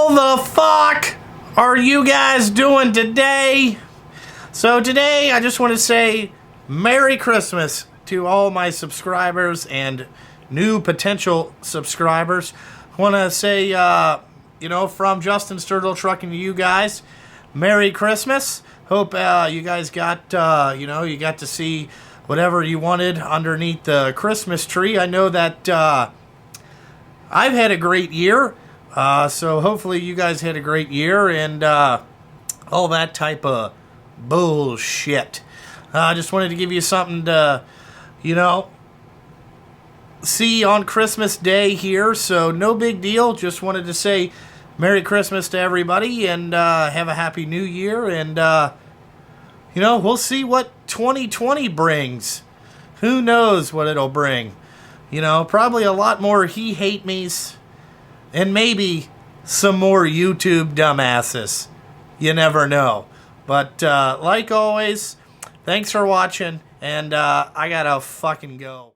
How the fuck are you guys doing today? So today I just want to say Merry Christmas to all my subscribers and new potential subscribers. I want to say, from Justin Sturgill Trucking to you guys, Merry Christmas. Hope you guys got, you got to see whatever you wanted underneath the Christmas tree. I know that I've had a great year. So hopefully you guys had a great year and all that type of bullshit. I just wanted to give you something to, see on Christmas Day here. So no big deal. Just wanted to say Merry Christmas to everybody and have a Happy New Year. And, we'll see what 2020 brings. Who knows what it'll bring. Probably a lot more he hate me's. And maybe some more YouTube dumbasses. You never know. But like always, thanks for watching. And I gotta fucking go.